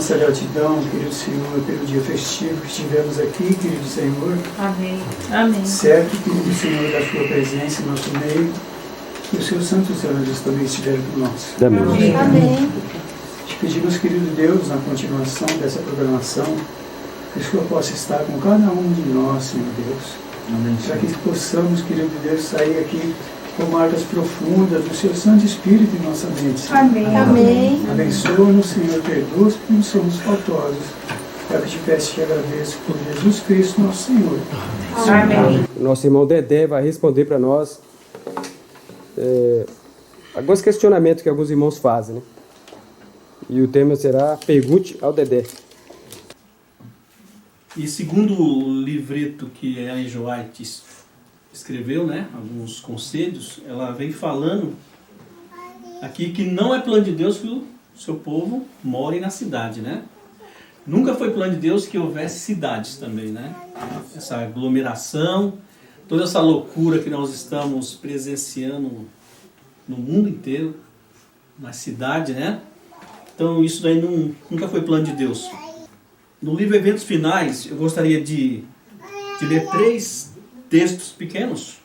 nossa gratidão, querido Senhor, pelo dia festivo que estivemos aqui, querido Senhor. Amém. Amém. Certo, querido Senhor, da sua presença em nosso meio, que os seus santos anjos também estiveram conosco. Amém. Amém. Te pedimos, querido Deus, na continuação dessa programação, que o Senhor possa estar com cada um de nós, Senhor Deus. Para que possamos, querido Deus, sair aqui com marcas profundas do seu Santo Espírito em nossa mente, Senhor. Amém. Amém. Abençoa-nos, Senhor, perdoa-nos porque não somos faltosos. É o que te peço e te agradeço por Jesus Cristo, nosso Senhor. Amém. Nosso irmão Dedé vai responder para nós alguns questionamentos que alguns irmãos fazem, né? E o tema será Pergunte ao Dedé. E segundo o livreto que a Ellen G. White escreveu, né, alguns conselhos, ela vem falando aqui que não é plano de Deus que o seu povo more na cidade, né? Nunca foi plano de Deus que houvesse cidades também, né? Essa aglomeração, toda essa loucura que nós estamos presenciando no mundo inteiro, na cidade, né? Então isso daí nunca foi plano de Deus. No livro Eventos Finais, eu gostaria de ler 3 textos pequenos.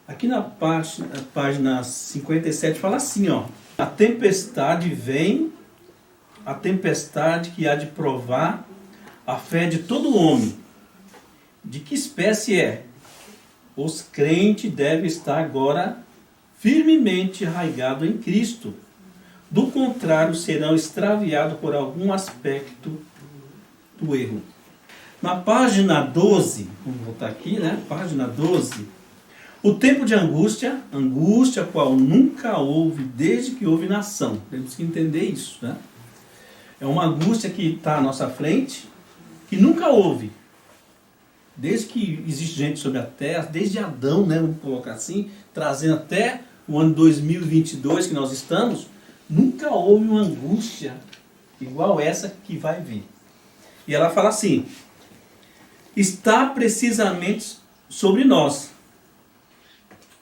Aqui na página 57 fala assim, ó: a tempestade vem, a tempestade que há de provar a fé de todo homem. De que espécie é? Os crentes devem estar agora firmemente arraigados em Cristo. Do contrário, serão extraviados por algum aspecto do erro. Na página 12, vamos voltar aqui, né? Página 12. O tempo de angústia, angústia qual nunca houve desde que houve nação. Temos que entender isso, né? É uma angústia que está à nossa frente, que nunca houve. Desde que existe gente sobre a terra, desde Adão, né? Vamos colocar assim, trazendo até o ano 2022 que nós estamos, nunca houve uma angústia igual essa que vai vir. E ela fala assim: está precisamente sobre nós,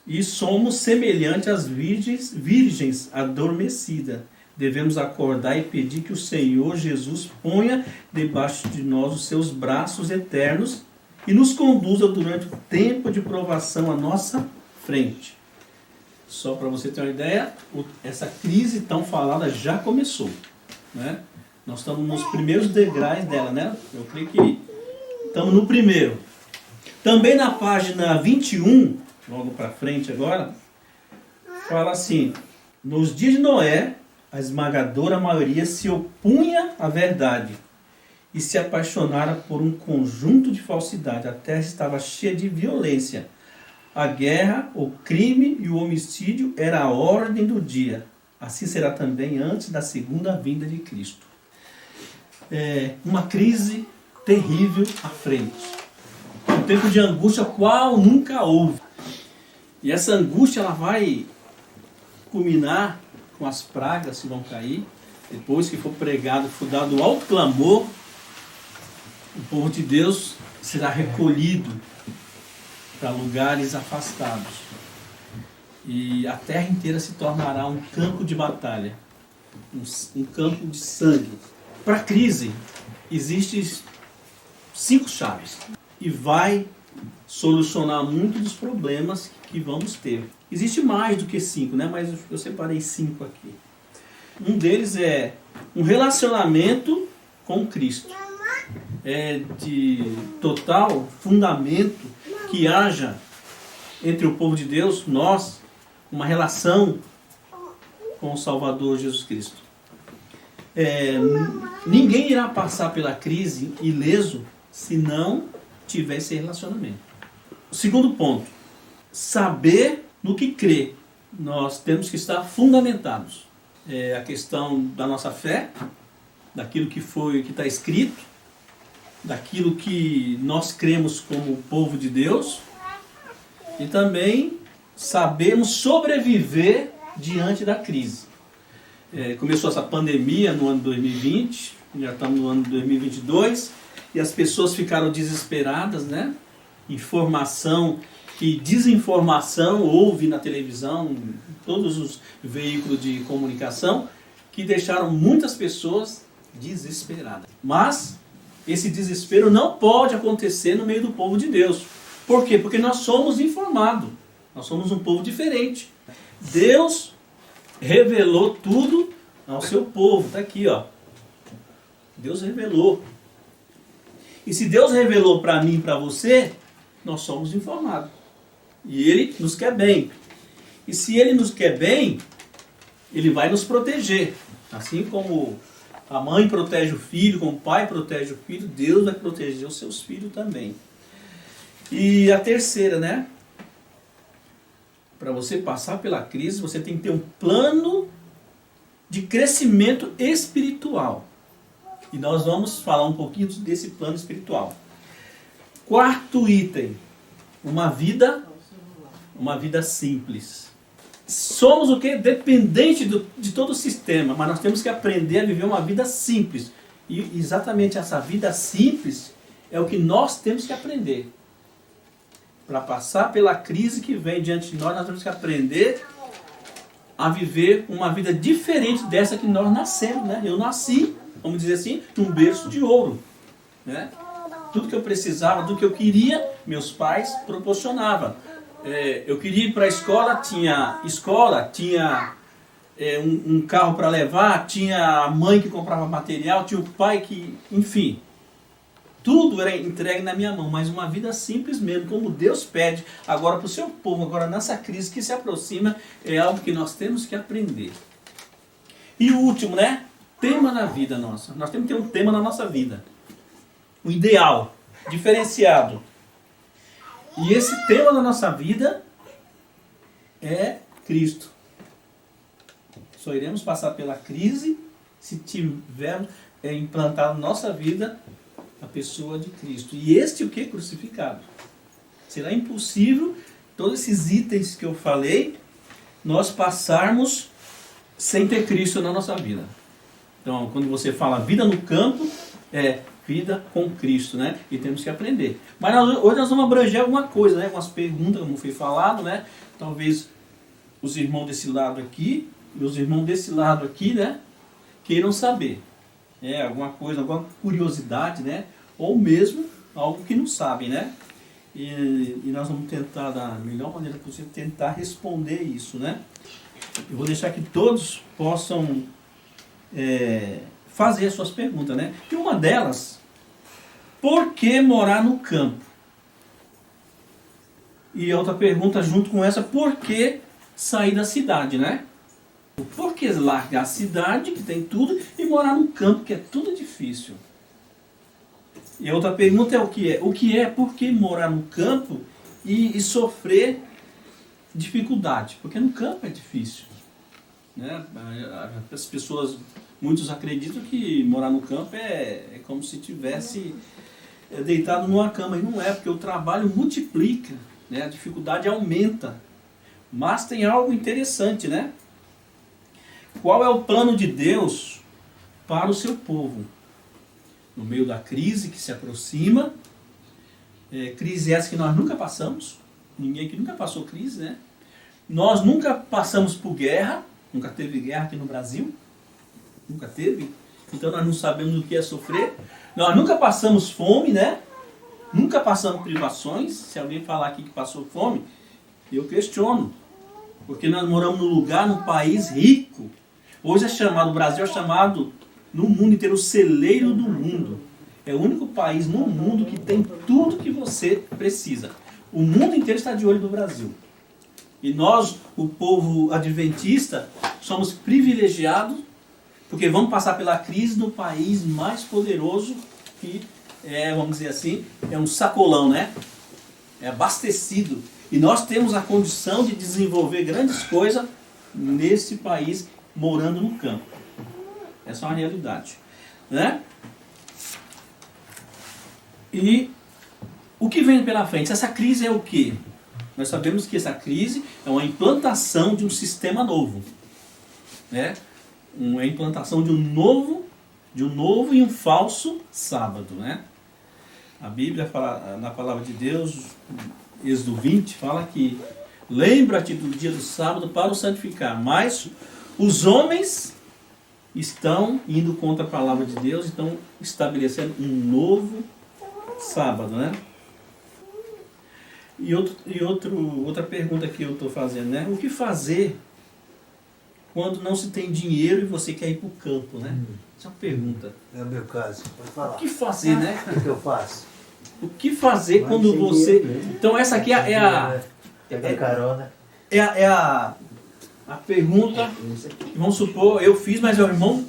e somos semelhantes às virgens adormecidas. Devemos acordar e pedir que o Senhor Jesus ponha debaixo de nós os seus braços eternos e nos conduza durante o tempo de provação à nossa frente. Só para você ter uma ideia, essa crise tão falada já começou, né? Nós estamos nos primeiros degraus dela, né? Eu creio que estamos no primeiro. Também na página 21, logo para frente agora, fala assim: nos dias de Noé, a esmagadora maioria se opunha à verdade e se apaixonara por um conjunto de falsidade. A terra estava cheia de violência. A guerra, o crime e o homicídio era a ordem do dia. Assim será também antes da segunda vinda de Cristo. Uma crise terrível à frente. Um tempo de angústia qual nunca houve. E essa angústia ela vai culminar com as pragas que vão cair. Depois que for pregado, for dado o alto clamor, o povo de Deus será recolhido para lugares afastados. E a terra inteira se tornará um campo de batalha, um campo de sangue. Para a crise, existem 5 chaves e vai solucionar muitos dos problemas que vamos ter. Existe mais do que 5, né? Mas eu separei 5 aqui. Um deles é um relacionamento com Cristo. É de total fundamento que haja entre o povo de Deus, nós, uma relação com o Salvador Jesus Cristo. Ninguém irá passar pela crise ileso se não tiver esse relacionamento. O segundo ponto, saber no que crer. Nós temos que estar fundamentados. A questão da nossa fé, daquilo que está escrito, daquilo que nós cremos como povo de Deus, e também sabemos sobreviver diante da crise. Começou essa pandemia no ano 2020, já estamos no ano 2022, e as pessoas ficaram desesperadas, né? Informação e desinformação houve na televisão, em todos os veículos de comunicação, que deixaram muitas pessoas desesperada. Mas esse desespero não pode acontecer no meio do povo de Deus. Por quê? Porque nós somos informados. Nós somos um povo diferente. Deus revelou tudo ao seu povo. Está aqui, ó. Deus revelou. E se Deus revelou para mim e para você, nós somos informados. E Ele nos quer bem. E se Ele nos quer bem, Ele vai nos proteger. Assim como a mãe protege o filho, como o pai protege o filho, Deus vai proteger os seus filhos também. E a terceira, né? Para você passar pela crise, você tem que ter um plano de crescimento espiritual. E nós vamos falar um pouquinho desse plano espiritual. Quarto item, uma vida simples. Somos o quê? Dependente de todo o sistema, mas nós temos que aprender a viver uma vida simples. E exatamente essa vida simples é o que nós temos que aprender. Para passar pela crise que vem diante de nós, nós temos que aprender a viver uma vida diferente dessa que nós nascemos, né? Eu nasci, vamos dizer assim, num berço de ouro, né? Tudo que eu precisava, tudo que eu queria, meus pais proporcionavam. Eu queria ir para a escola, tinha um carro para levar, tinha a mãe que comprava material, tinha o pai que, enfim, tudo era entregue na minha mão, mas uma vida simples mesmo, como Deus pede agora para o seu povo, agora nessa crise que se aproxima, é algo que nós temos que aprender. E o último, né? Tema na vida nossa. Nós temos que ter um tema na nossa vida. Um ideal, diferenciado. E esse tema da nossa vida é Cristo. Só iremos passar pela crise se tivermos implantado na nossa vida a pessoa de Cristo. E este o que? Crucificado. Será impossível, todos esses itens que eu falei, nós passarmos sem ter Cristo na nossa vida. Então, quando você fala vida no campo, é vida com Cristo, né? E temos que aprender. Mas hoje nós vamos abranger alguma coisa, né? Algumas perguntas, como foi falado, né? Talvez os irmãos desse lado aqui e os irmãos desse lado aqui, né? Queiram saber. Alguma coisa, alguma curiosidade, né? Ou mesmo algo que não sabem, né? E nós vamos tentar, da melhor maneira possível, tentar responder isso, né? Eu vou deixar que todos possam fazer as suas perguntas, né? E uma delas, por que morar no campo? E a outra pergunta junto com essa, por que sair da cidade, né? Por que largar a cidade, que tem tudo, e morar no campo, que é tudo difícil? E a outra pergunta é o que é? O que é, por que morar no campo e sofrer dificuldade? Porque no campo é difícil, né? As pessoas, muitos acreditam que morar no campo é como se tivesse deitado numa cama, e não é, porque o trabalho multiplica, né? A dificuldade aumenta. Mas tem algo interessante, né? Qual é o plano de Deus para o seu povo? No meio da crise que se aproxima, crise essa que nós nunca passamos, ninguém aqui nunca passou crise, né? Nós nunca passamos por guerra, nunca teve guerra aqui no Brasil, nunca teve, então nós não sabemos o que é sofrer. Nós nunca passamos fome, né? Nunca passamos privações. Se alguém falar aqui que passou fome, eu questiono, porque nós moramos num lugar, num país rico. Hoje o Brasil é chamado no mundo inteiro o celeiro do mundo. É o único país no mundo que tem tudo que você precisa. O mundo inteiro está de olho no Brasil. E nós, o povo adventista, somos privilegiados, porque vamos passar pela crise no país mais poderoso, que vamos dizer assim, é um sacolão, né? É abastecido. E nós temos a condição de desenvolver grandes coisas nesse país, morando no campo. Essa é uma realidade, né? E o que vem pela frente? Essa crise é o quê? Nós sabemos que essa crise é uma implantação de um sistema novo, né? Uma implantação de um novo e um falso sábado, né? A Bíblia fala, na palavra de Deus, Êxodo 20, fala que lembra-te do dia do sábado para o santificar, mas os homens estão indo contra a palavra de Deus, estão estabelecendo um novo sábado, né? E outra pergunta que eu estou fazendo, né? O que fazer quando não se tem dinheiro e você quer ir para o campo, né? Essa é uma pergunta. É o meu caso, pode falar. O que fazer, né? O que eu faço? O que fazer quando você... Então essa aqui é a carona. É a pergunta, vamos supor, eu fiz, mas é o irmão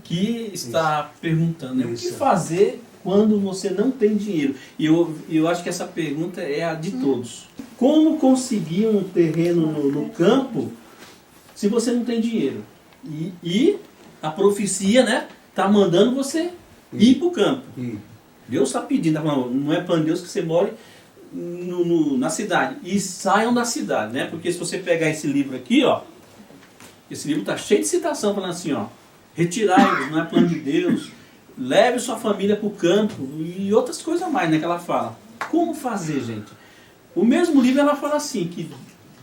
que está perguntando, né? O que fazer quando você não tem dinheiro? E eu acho que essa pergunta é a de todos. Como conseguir um terreno no campo se você não tem dinheiro? E a profecia, né, está mandando você ir para o campo. Deus está pedindo, não é plano de Deus que você more na cidade. E saiam da cidade, né? Porque se você pegar esse livro aqui, ó, esse livro está cheio de citação falando assim, ó, retirai-vos, não é plano de Deus, leve sua família para o campo e outras coisas mais, né, que ela fala. Como fazer, gente? O mesmo livro ela fala assim, que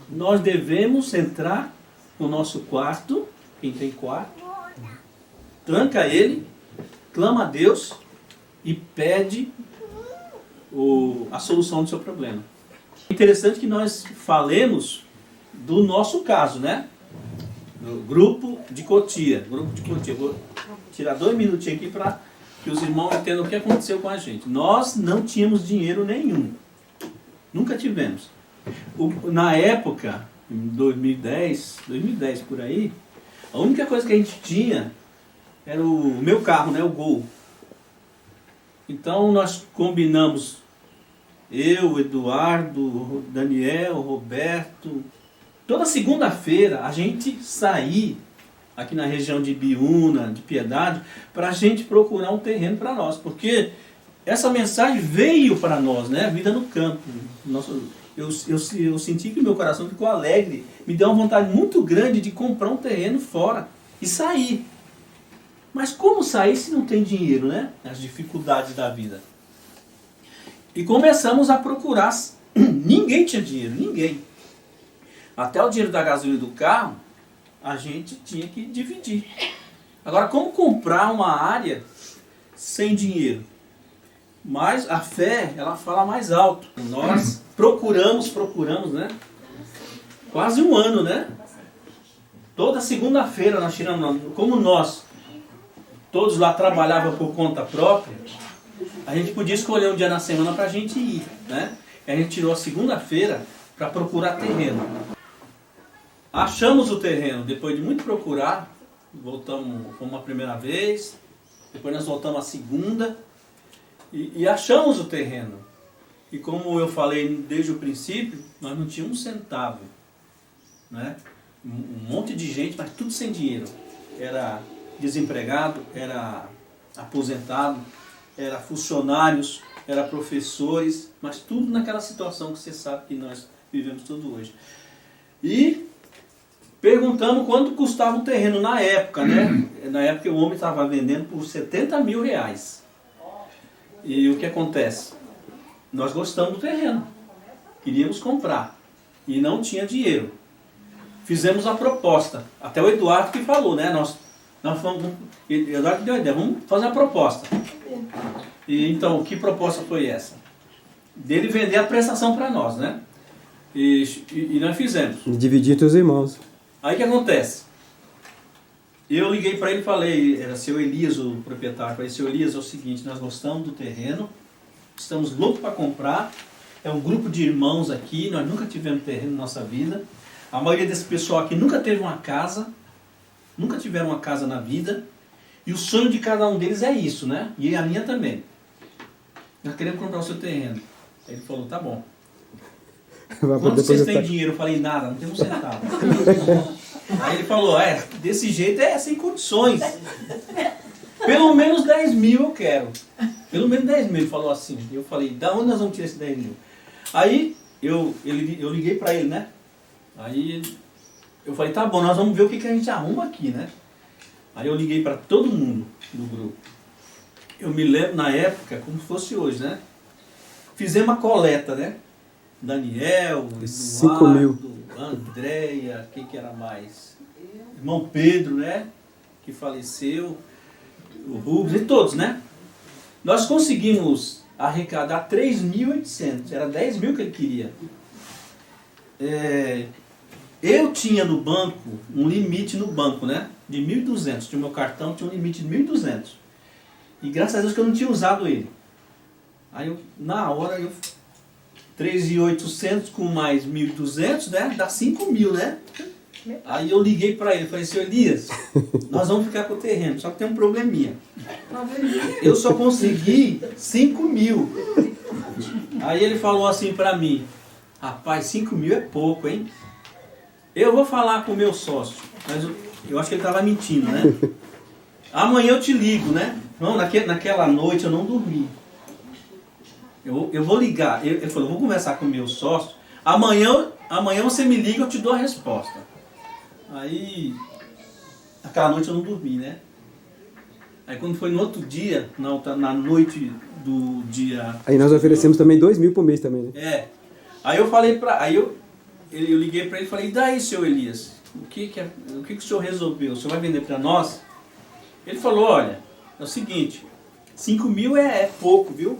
nós devemos entrar no nosso quarto, quem tem quarto, tranca ele, clama a Deus e pede a solução do seu problema. É interessante que nós falemos do nosso caso, né? Do grupo de Cotia. Vou tirar 2 minutinhos aqui para que os irmãos entendam o que aconteceu com a gente. Nós não tínhamos dinheiro nenhum. Nunca tivemos. Na época, em 2010 por aí, a única coisa que a gente tinha era o meu carro, né? O Gol. Então nós combinamos, eu, Eduardo, Daniel, Roberto, toda segunda-feira a gente sair aqui na região de Ibiúna, de Piedade, para a gente procurar um terreno para nós, porque essa mensagem veio para nós, né? Vida no campo. Eu senti que o meu coração ficou alegre, me deu uma vontade muito grande de comprar um terreno fora e sair. Mas como sair se não tem dinheiro, né? As dificuldades da vida. E começamos a procurar. Ninguém tinha dinheiro, ninguém. Até o dinheiro da gasolina do carro, a gente tinha que dividir. Agora, como comprar uma área sem dinheiro? Mas a fé, ela fala mais alto. Nós procuramos, né? Quase um ano, né? Toda segunda-feira nós tiramos, como nós todos lá trabalhavam por conta própria, a gente podia escolher um dia na semana para a gente ir, né? E a gente tirou a segunda-feira para procurar terreno. Achamos o terreno, depois de muito procurar, fomos a primeira vez, depois nós voltamos a segunda, e achamos o terreno. E como eu falei desde o princípio, nós não tínhamos um centavo, né? Um monte de gente, mas tudo sem dinheiro. Era desempregado, era aposentado, era funcionários, era professores, mas tudo naquela situação que você sabe que nós vivemos tudo hoje. E perguntamos quanto custava o terreno na época, né? Na época o homem estava vendendo por 70 mil reais. E o que acontece? Nós gostamos do terreno, queríamos comprar e não tinha dinheiro. Fizemos a proposta, até o Eduardo que falou, né? Nós fomos, Eduardo que deu a ideia, vamos fazer uma proposta. E então, que proposta foi essa? Dele vender a prestação para nós, né? E nós fizemos. Dividir entre os irmãos. Aí o que acontece? Eu liguei para ele e falei, era seu Elias o proprietário, falei, seu Elias, é o seguinte, nós gostamos do terreno, estamos loucos para comprar, é um grupo de irmãos aqui, nós nunca tivemos terreno na nossa vida, a maioria desse pessoal aqui nunca teve uma casa, nunca tiveram uma casa na vida, e o sonho de cada um deles é isso, né? E a minha também. Nós queremos comprar o seu terreno. Aí ele falou, tá bom. Quanto vocês têm dinheiro? Eu falei, nada, não temos um centavo. Aí ele falou, desse jeito é sem condições. Pelo menos 10 mil eu quero. Pelo menos 10 mil, ele falou assim. Eu falei, da onde nós vamos tirar esse 10 mil? Aí eu liguei para ele, né? Aí eu falei, tá bom, nós vamos ver o que a gente arruma aqui, né? Aí eu liguei para todo mundo do grupo. Eu me lembro na época, como se fosse hoje, né? Fizemos uma coleta, né? Daniel, 5 mil. Eduardo, Andréia, quem que era mais? Irmão Pedro, né? que faleceu, o Rubens e todos, né? Nós conseguimos arrecadar 3.800, era 10 mil que ele queria. Eu tinha no banco, um limite no banco, né? De 1.200, tinha o meu cartão, tinha um limite de 1.200. E graças a Deus que eu não tinha usado ele. Aí na hora 3.800 com mais 1.200, né? Dá 5.000, né? Aí eu liguei para ele, falei, senhor Elias, nós vamos ficar com o terreno, só que tem um probleminha. Eu só consegui 5.000. Aí ele falou assim para mim, rapaz, 5.000 é pouco, hein? Eu vou falar com o meu sócio, mas eu acho que ele estava mentindo, né? Amanhã eu te ligo, né? Não, naquela noite eu não dormi. Eu vou ligar. Ele falou, vou conversar com o meu sócio. Amanhã você me liga, eu te dou a resposta. Aí, aquela noite eu não dormi, né? Aí quando foi no outro dia, na noite do dia... Aí nós oferecemos também 2.000 por mês também, né? Aí eu falei eu liguei para ele e falei, e daí, senhor Elias? O que o senhor resolveu? O senhor vai vender para nós? Ele falou, olha, é o seguinte, 5.000 é pouco, viu?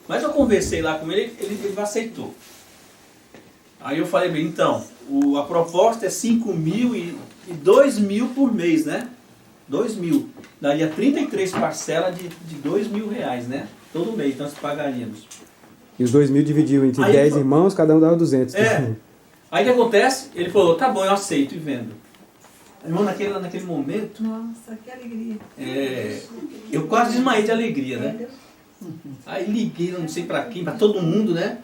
Mas eu conversei lá com ele, ele aceitou. Aí eu falei, então, a proposta é 5.000 e 2.000 por mês, né? 2.000. Daria 33 parcelas de R$2.000, né? Todo mês, então nós pagaríamos. E os 2.000 dividiu entre 10 irmãos, cada um dava 200. Aí o que acontece? Ele falou, tá bom, eu aceito e vendo. Irmão, naquele momento... Nossa, que alegria. Eu quase desmaiei de alegria, né? Aí liguei, não sei pra quem, pra todo mundo, né?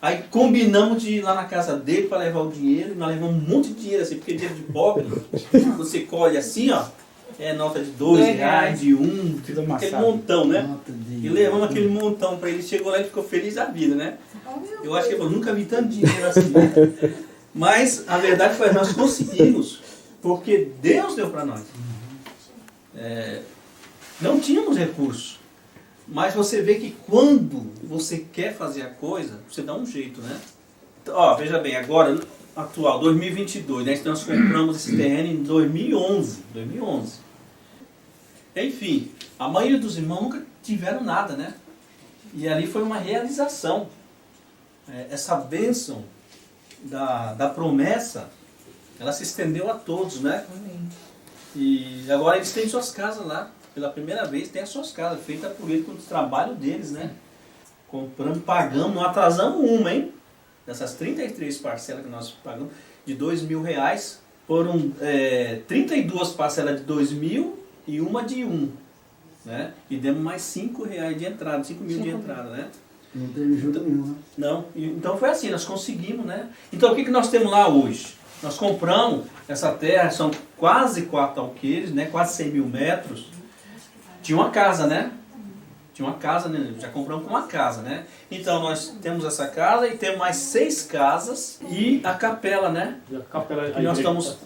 Aí combinamos de ir lá na casa dele para levar o dinheiro. Nós levamos um monte de dinheiro assim, porque dinheiro de pobre, você colhe assim, ó, nota de R$2, de R$1, aquele montão, né? E levamos aquele montão para ele. Chegou lá e ficou feliz da vida, né? Eu acho que ele falou, nunca vi tanto dinheiro assim. Mas a verdade foi que nós conseguimos, porque Deus deu para nós. Não tínhamos recursos. Mas você vê que quando você quer fazer a coisa, você dá um jeito, né? Ó, veja bem, agora, atual, 2022, né? Nós compramos esse terreno em 2011. Enfim, a maioria dos irmãos nunca tiveram nada, né? E ali foi uma realização. Essa bênção da promessa, ela se estendeu a todos, né? E agora eles têm suas casas lá. Pela primeira vez tem as suas casas, feitas por eles com o trabalho deles, né? Comprando, pagamos, não atrasamos uma, hein? Dessas 33 parcelas que nós pagamos, de R$2.000, foram 32 parcelas de 2.000 e uma de 1, né? E demos mais R$5 de entrada, 5.000 de entrada, né? Não teve ajuda nenhuma. Não, então foi assim, nós conseguimos, né? Então o que nós temos lá hoje? Nós compramos essa terra, são quase 4 alqueires, né? Quase 100 mil metros. Tinha uma casa, né? Já compramos com uma casa, né? Então nós temos essa casa e temos mais 6 casas e a capela, né? E nós estamos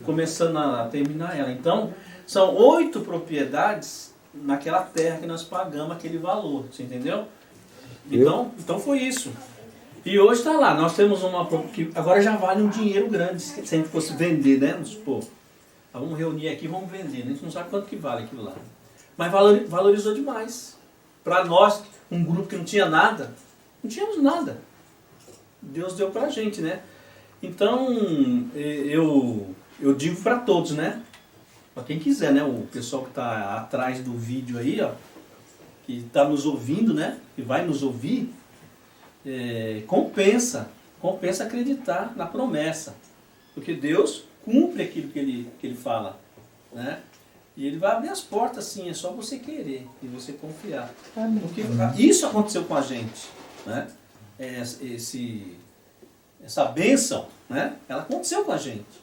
começando a terminar ela. Então, são 8 propriedades naquela terra que nós pagamos aquele valor, você entendeu? Então foi isso. E hoje está lá, nós temos uma que agora já vale um dinheiro grande, se a gente fosse vender, né? Vamos supor. Vamos reunir aqui e vamos vender, né? A gente não sabe quanto que vale aquilo lá. Mas valorizou demais. Para nós, um grupo que não tinha nada, não tínhamos nada. Deus deu para a gente, né? Então, eu digo para todos, né? Para quem quiser, né? O pessoal que está atrás do vídeo aí, ó, que está nos ouvindo, né? Que vai nos ouvir, compensa acreditar na promessa. Porque Deus cumpre aquilo que ele fala, né? E ele vai abrir as portas, sim, é só você querer e você confiar. Porque isso aconteceu com a gente, né? Essa bênção, né? Ela aconteceu com a gente.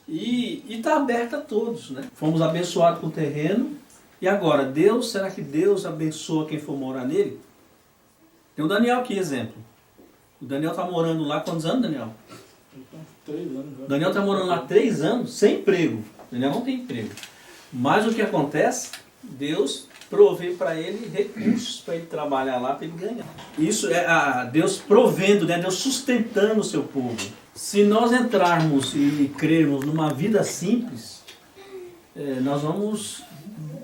E está aberta a todos, né? Fomos abençoados com o terreno. E agora, será que Deus abençoa quem for morar nele? Tem o Daniel aqui, exemplo. O Daniel está morando lá, quantos anos, Daniel? 3 anos. O Daniel está morando lá 3 anos, sem emprego. O Daniel não tem emprego. Mas o que acontece? Deus provê para ele recursos para ele trabalhar lá, para ele ganhar. Isso é Deus provendo, né? Deus sustentando o seu povo. Se nós entrarmos e crermos numa vida simples, nós vamos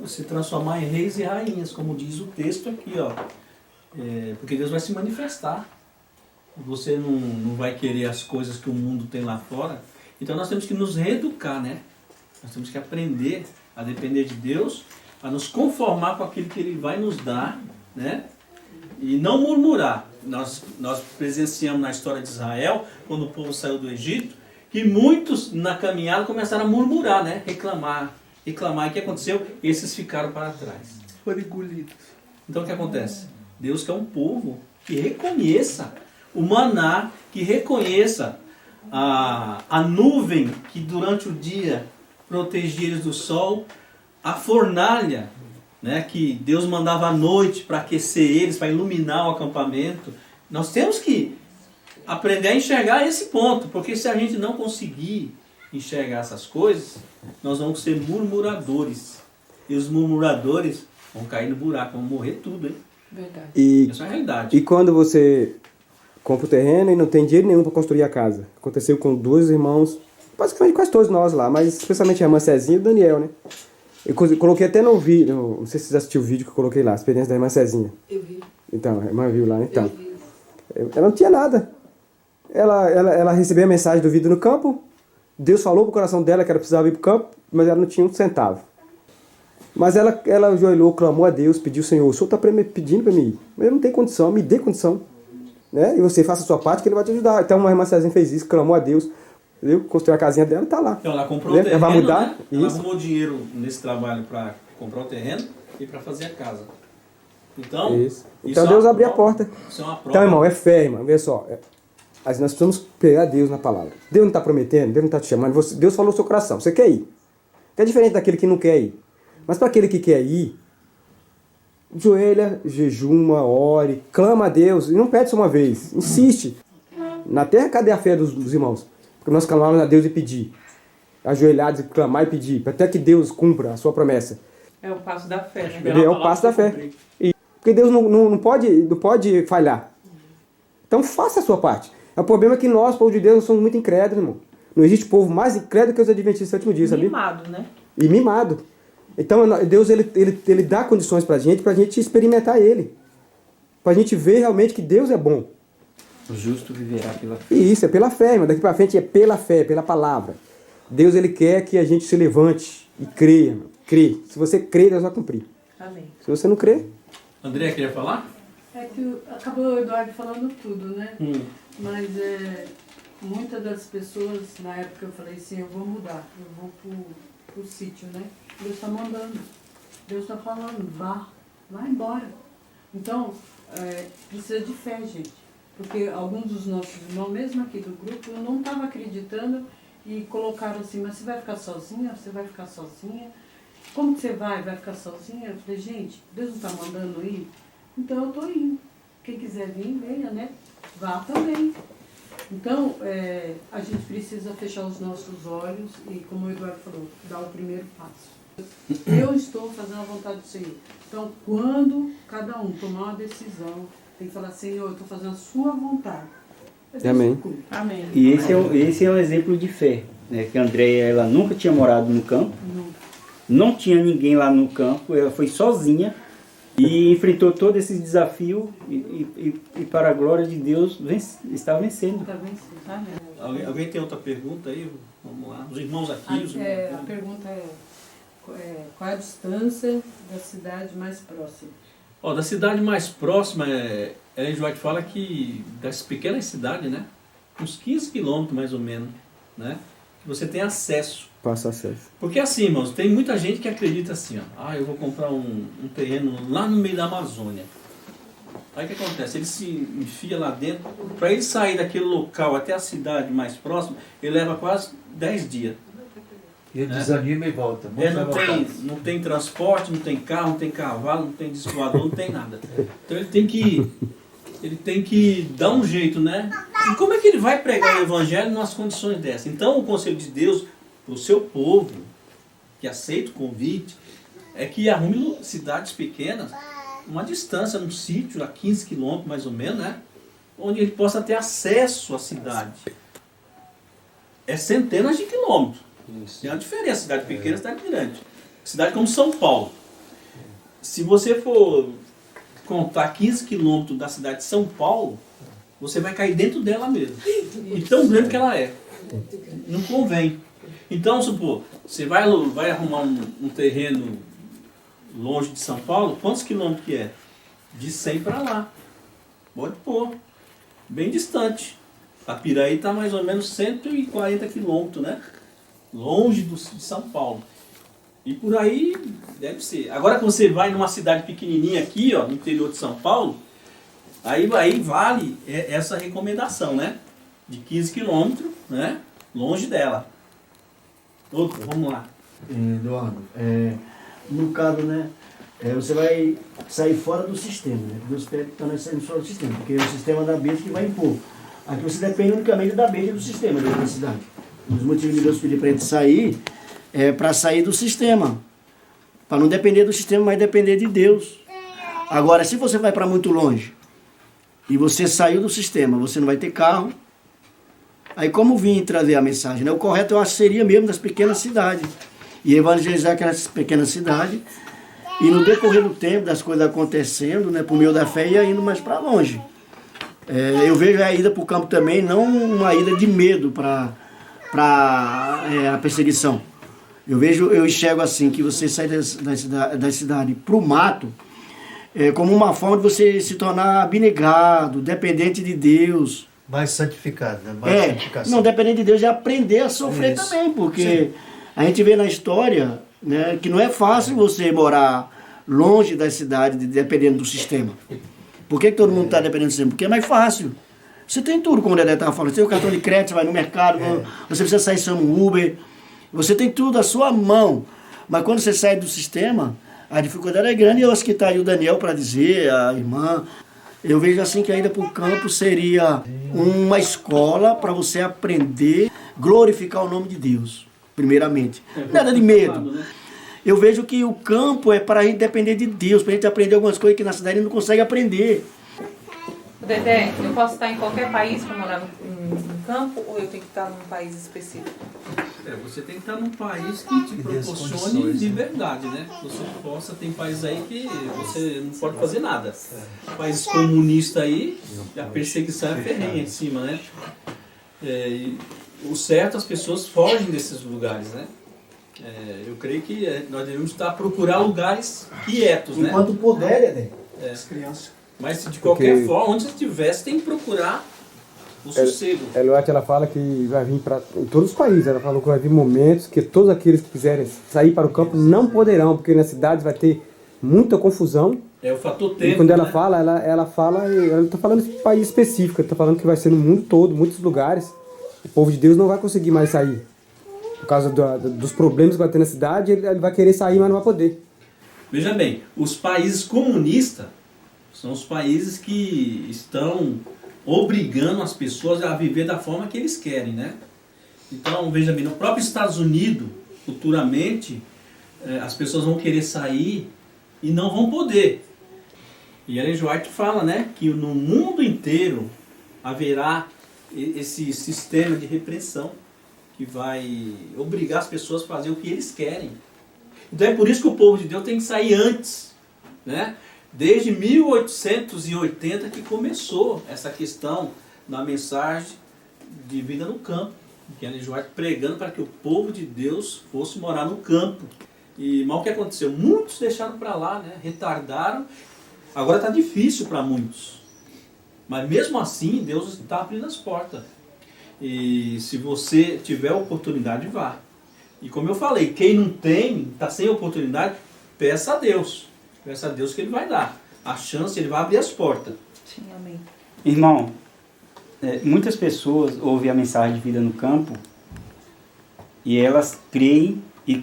se transformar em reis e rainhas, como diz o texto aqui, ó. Porque Deus vai se manifestar. Você não vai querer as coisas que o mundo tem lá fora. Então nós temos que nos reeducar, né? Nós temos que aprender a depender de Deus, a nos conformar com aquilo que Ele vai nos dar, né? E não murmurar. Nós presenciamos na história de Israel, quando o povo saiu do Egito, que muitos na caminhada começaram a murmurar, né? Reclamar. E o que aconteceu? Esses ficaram para trás. Foram engolidos. Então o que acontece? Deus quer um povo que reconheça o maná, que reconheça a nuvem que durante o dia protegia eles do sol, a fornalha, né, que Deus mandava à noite para aquecer eles, para iluminar o acampamento. Nós temos que aprender a enxergar esse ponto, porque se a gente não conseguir enxergar essas coisas, nós vamos ser murmuradores. E os murmuradores vão cair no buraco, vão morrer tudo, hein? Verdade. Essa é a realidade. E quando você compra o terreno e não tem dinheiro nenhum para construir a casa? Aconteceu com 2 irmãos, basicamente quase todos nós lá, mas especialmente a irmã Cezinha e o Daniel, né? Eu coloquei até no vídeo, não sei se você assistiu o vídeo que eu coloquei lá, a experiência da irmã Cezinha. Eu vi. Então, a irmã viu lá, então. Eu vi. Ela não tinha nada. Ela recebeu a mensagem do vídeo no campo, Deus falou pro coração dela que ela precisava ir pro campo, mas ela não tinha um centavo. Mas ela ajoelhou, clamou a Deus, pediu: Senhor, o Senhor está pedindo para mim ir, mas eu não tenho condição, me dê condição. Né? E você faça a sua parte que Ele vai te ajudar. Então a irmã Cezinha fez isso, clamou a Deus, entendeu? Construiu a casinha dela e está lá. Então ela comprou o terreno, vai mudar, né? Ela isso. arrumou dinheiro nesse trabalho para comprar o terreno e para fazer a casa. Então, Isso. Então Deus abriu a porta. Isso é uma prova. Então, irmão, é fé, irmão. Vê só. Nós precisamos pegar Deus na palavra. Deus não está prometendo, Deus não está te chamando. Deus falou no seu coração. Você quer ir. É diferente daquele que não quer ir. Mas para aquele que quer ir, joelha, jejuma, ore, clama a Deus. E não pede só uma vez. Insiste. Na terra, cadê a fé dos irmãos? Porque nós clamamos a Deus e pedir. Ajoelhados e clamar e pedir. Até que Deus cumpra a sua promessa. É o passo da fé, né? É o passo da fé. Porque Deus não pode falhar. Então faça a sua parte. O problema é que nós, povo de Deus, nós somos muito incrédulos, irmão. Não existe povo mais incrédulo que os adventistas do sétimo dia, sabia? Mimado, né? E mimado. Então Deus ele dá condições pra gente experimentar Ele. Pra gente ver realmente que Deus é bom. O justo viverá pela fé. E isso, é pela fé, irmão. Daqui pra frente é pela fé, pela palavra. Deus ele quer que a gente se levante e creia, irmão. Crê. Se você crê, Deus vai cumprir. Amém. Se você não crê... André, queria falar? É que acabou o Eduardo falando tudo, né? Mas muitas das pessoas, na época eu falei assim, eu vou mudar, eu vou pro sítio, né? Deus está mandando, Deus está falando, vá embora. Então, precisa de fé, gente. Porque alguns dos nossos irmãos, mesmo aqui do grupo, não estavam acreditando e colocaram assim, mas você vai ficar sozinha? Você vai ficar sozinha? Como que você vai ficar sozinha? Eu falei, gente, Deus não está mandando ir? Então eu estou indo. Quem quiser vir, venha, né? Vá também. Então, a gente precisa fechar os nossos olhos e, como o Eduardo falou, dar o primeiro passo. Eu estou fazendo a vontade do Senhor. Então, quando cada um tomar uma decisão, tem que falar, Senhor, eu estou fazendo a sua vontade. Amém. Amém. E esse é um exemplo de fé, né? Que a Andréia, ela nunca tinha morado no campo, não tinha ninguém lá no campo, ela foi sozinha e enfrentou todo esse desafio e para a glória de Deus está vencendo. Está vencendo. Amém. Alguém tem outra pergunta aí? Vamos lá. Os irmãos aqui. Os irmãos... A pergunta qual é a distância da cidade mais próxima? Da cidade mais próxima, Ellen White fala que das pequenas cidades, né? Uns 15 quilômetros mais ou menos, né? Que você tem acesso. Passa acesso. Porque assim, irmãos, tem muita gente que acredita assim, ó, eu vou comprar um terreno lá no meio da Amazônia. Aí o que acontece? Ele se enfia lá dentro, para ele sair daquele local até a cidade mais próxima, ele leva quase 10 dias. Ele desanima e volta. Não tem transporte, não tem carro, não tem cavalo, não tem disco voador, não tem nada. Então ele tem que dar um jeito, né? E como é que ele vai pregar o evangelho nas condições dessas? Então o conselho de Deus para o seu povo, que aceita o convite, é que arrume cidades pequenas, uma distância, num sítio a 15 quilômetros mais ou menos, né? Onde ele possa ter acesso à cidade. É centenas de quilômetros. Tem uma diferença, cidade pequena e cidade grande. Cidade como São Paulo. Se você for contar 15 quilômetros da cidade de São Paulo, você vai cair dentro dela mesmo. E tão grande que ela é. Não convém. Então, supor, você vai arrumar um terreno longe de São Paulo, quantos quilômetros que é? De 100 para lá. Pode pôr. Bem distante. A Piraí está mais ou menos 140 quilômetros, né? Longe de São Paulo. E por aí deve ser. Agora que você vai numa cidade pequenininha aqui, ó, no interior de São Paulo, aí vale essa recomendação, né? De 15 quilômetros, né? Longe dela. Outro, vamos lá. Eduardo, no caso, né? Você vai sair fora do sistema, né? Deus pede para nós sairmos fora do sistema, porque é o sistema da besta que vai impor. Aqui você depende unicamente da besta e do sistema da universidade. Um dos motivos de Deus pedir para a gente sair é para sair do sistema. Para não depender do sistema, mas depender de Deus. Agora, se você vai para muito longe e você saiu do sistema, você não vai ter carro. Aí como vim trazer a mensagem, né? O correto eu acho seria mesmo das pequenas cidades. E evangelizar aquelas pequenas cidades. E no decorrer do tempo, das coisas acontecendo, né? Por meio da fé, ia indo mais para longe. Eu vejo a ida para o campo também, não uma ida de medo para a perseguição. Eu enxergo assim, que você sai da cidade para o mato, como uma forma de você se tornar abnegado, dependente de Deus. Mais santificado, né? Mais santificação. Não, dependente de Deus é aprender a sofrer também, porque a gente vê na história, né, que não é fácil você morar longe da cidade, dependendo do sistema. Por que todo mundo está dependendo do sistema? Porque é mais fácil. Você tem tudo, como o Dedé estava falando. Você tem o cartão de crédito, você vai no mercado, você precisa sair sem um Uber. Você tem tudo à sua mão. Mas quando você sai do sistema, a dificuldade é grande. E eu acho que está aí o Daniel para dizer, a irmã. Eu vejo assim que a ida para o campo seria uma escola para você aprender, glorificar o nome de Deus, primeiramente. Nada de medo. Eu vejo que o campo é para a gente depender de Deus, para a gente aprender algumas coisas que na cidade a gente não consegue aprender. Dedé, eu posso estar em qualquer país para morar no campo ou eu tenho que estar num país específico? Você tem que estar num país que te proporcione liberdade, né? Você possa, tem países aí que você não pode fazer nada. País comunista aí, a perseguição é ferrenha em cima, né? O certo, as pessoas fogem desses lugares, né? Eu creio que nós devemos estar a procurar lugares quietos, né? Enquanto puder, Dedé. As crianças. Mas de qualquer forma, onde você estiver, você tem que procurar o sossego. Eloete, ela fala que vai vir para em todos os países. Ela falou que vai vir momentos que todos aqueles que quiserem sair para o campo não poderão, porque nas cidades vai ter muita confusão. É o fator tempo. E quando ela né? fala, ela não está falando de país específico, ela está falando que vai ser no mundo todo, muitos lugares. O povo de Deus não vai conseguir mais sair. Por causa dos problemas que vai ter na cidade, ele vai querer sair, mas não vai poder. Veja bem, os países comunistas são os países que estão obrigando as pessoas a viver da forma que eles querem, né? Então, veja bem, no próprio Estados Unidos, futuramente, as pessoas vão querer sair e não vão poder. E Ellen G. White fala, né, que no mundo inteiro haverá esse sistema de repressão que vai obrigar as pessoas a fazer o que eles querem. Então é por isso que o povo de Deus tem que sair antes, né? Desde 1880 que começou essa questão da mensagem de vida no campo, que Ellen G. White pregando para que o povo de Deus fosse morar no campo. E mal o que aconteceu? Muitos deixaram para lá, né? Retardaram. Agora está difícil para muitos. Mas mesmo assim, Deus está abrindo as portas. E se você tiver a oportunidade, vá. E como eu falei, quem não tem, está sem oportunidade, peça a Deus. Peça a Deus que Ele vai dar. A chance, Ele vai abrir as portas. Sim, amém. Irmão, muitas pessoas ouvem a mensagem de vida no campo e elas creem e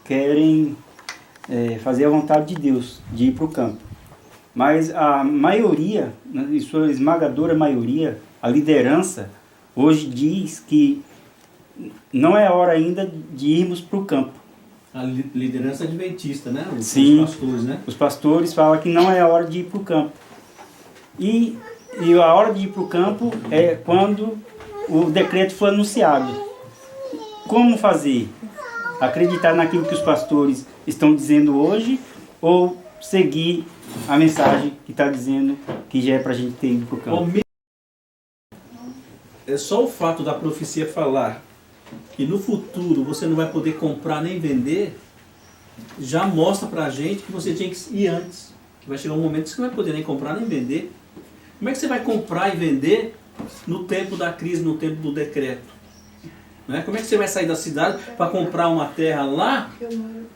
querem fazer a vontade de Deus, de ir para o campo. Mas a maioria, em sua esmagadora maioria, a liderança, hoje diz que não é hora ainda de irmos para o campo. A liderança adventista, né? Sim, os pastores, né? Os pastores falam que não é hora de ir para o campo. E a hora de ir para o campo é quando o decreto foi anunciado. como fazer? Acreditar naquilo que os pastores estão dizendo hoje ou seguir a mensagem que está dizendo que já é para a gente ter ido para o campo? É só o fato da profecia falar que no futuro você não vai poder comprar nem vender, já mostra para a gente que você tinha que ir antes. Que vai chegar um momento que você não vai poder nem comprar nem vender. Como é que você vai comprar e vender no tempo da crise, no tempo do decreto? Né? Como é que você vai sair da cidade para comprar uma terra lá,